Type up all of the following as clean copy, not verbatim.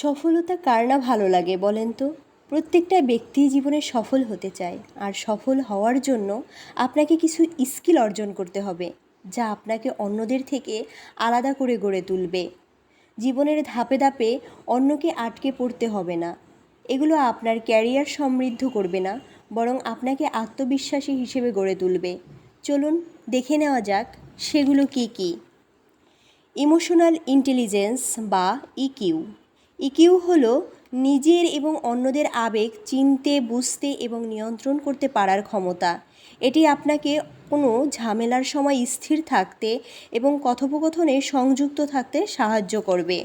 সফলতা কার না ভালো লাগে বলেন তো? প্রত্যেকটা ব্যক্তি জীবনে সফল হতে চায়, আর সফল হওয়ার জন্য আপনাকে কিছু স্কিল অর্জন করতে হবে, যা আপনাকে অন্যদের থেকে আলাদা করে গড়ে তুলবে। জীবনের ধাপে ধাপে অন্যকে আটকে পড়তে হবে না। এগুলো আপনার ক্যারিয়ার সমৃদ্ধ করবে না, বরং আপনাকে আত্মবিশ্বাসী হিসেবে গড়ে তুলবে। চলুন দেখে নেওয়া যাক সেগুলো কি কি। ইমোশনাল ইন্টেলিজেন্স বা ইকিউ। ইকিউ হলো নিজের এবং অন্যদের আবেগ চিনতে, বুঝতে এবং নিয়ন্ত্রণ করতে পারার ক্ষমতা। এটি আপনাকে কোনো ঝামেলার সময় স্থির থাকতে এবং কথোপকথনে সংযুক্ত থাকতে সাহায্য করবে।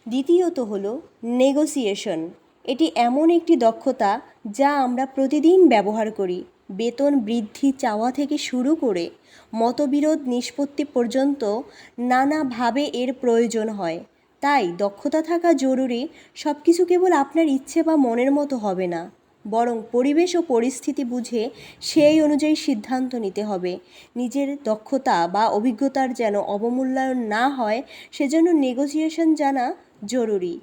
দ্বিতীয়ত হলো নেগোসিয়েশন। এটি এমন একটি দক্ষতা যা আমরা প্রতিদিন ব্যবহার করি। বেতন বৃদ্ধি চাওয়া থেকে শুরু করে মতবিরোধ নিষ্পত্তি পর্যন্ত নানাভাবে এর প্রয়োজন হয়। তাই দক্ষতা থাকা জরুরি। সব কিছু কেবল আপনার ইচ্ছে বা মনের মতো হবে না, বরং পরিবেশ ও পরিস্থিতি বুঝে সেই অনুযায়ী সিদ্ধান্ত নিতে হবে। নিজের দক্ষতা বা অভিজ্ঞতার যেন অবমূল্যায়ন না হয়, সেজন্য নেগোসিয়েশন জানা জরুরি।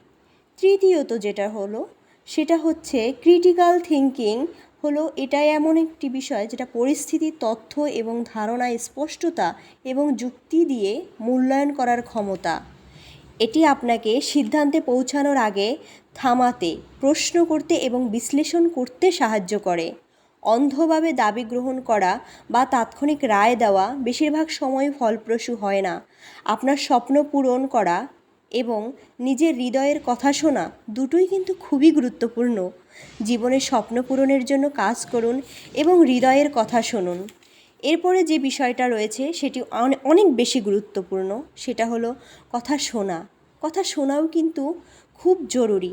তৃতীয়ত যেটা হলো সেটা হচ্ছে ক্রিটিক্যাল থিঙ্কিং। এটাই এমন একটি বিষয় যেটা পরিস্থিতি, তথ্য এবং ধারণায় স্পষ্টতা এবং যুক্তি দিয়ে মূল্যায়ন করার ক্ষমতা। এটি আপনাকে সিদ্ধান্তে পৌঁছানোর আগে থামাতে, প্রশ্ন করতে এবং বিশ্লেষণ করতে সাহায্য করে। অন্ধভাবে দাবি গ্রহণ করা বা তাৎক্ষণিক রায় দেওয়া বেশিরভাগ সময় ফলপ্রসূ হয় না। আপনার স্বপ্ন পূরণ করা এবং নিজের হৃদয়ের কথা শোনা দুটোই কিন্তু খুবই গুরুত্বপূর্ণ। জীবনের স্বপ্ন পূরণের জন্য কাজ করুন এবং হৃদয়ের কথা শুনুন। এরপরে যে বিষয়টা রয়েছে সেটি অনেক বেশি গুরুত্বপূর্ণ, সেটা হলো কথা শোনা। কথা শোনাও কিন্তু খুব জরুরি।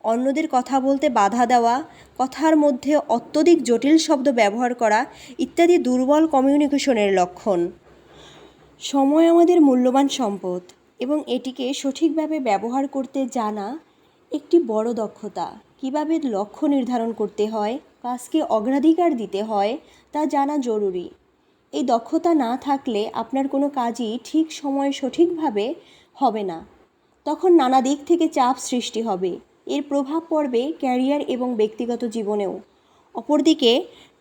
অন্যদের কথা বলতে বাধা দেওয়া, কথার মধ্যে অত্যধিক জটিল শব্দ ব্যবহার করা ইত্যাদি দুর্বল কমিউনিকেশনের লক্ষণ। সময় আমাদের মূল্যবান সম্পদ এবং এটিকে সঠিকভাবে ব্যবহার করতে জানা একটি বড় দক্ষতা। কিভাবে লক্ষ্য নির্ধারণ করতে হয়, কাজকে অগ্রাধিকার দিতে হয় তা জানা জরুরি। এই দক্ষতা না থাকলে আপনার কোনো কাজই ঠিক সময়ে সঠিকভাবে হবে না। তখন নানা দিক থেকে চাপ সৃষ্টি হবে। এর প্রভাব পড়বে ক্যারিয়ার এবং ব্যক্তিগত জীবনেও। অপরদিকে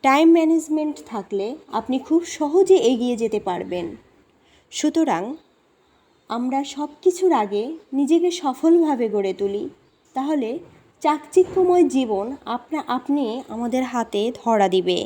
টাইম ম্যানেজমেন্ট থাকলে আপনি খুব সহজে এগিয়ে যেতে পারবেন। সুতরাং আমরা সব কিছুর আগে নিজেকে সফলভাবে গড়ে তুলি, তাহলে চাকচিক্যময় জীবন আপনি আমাদের হাতে ধরা দিবে।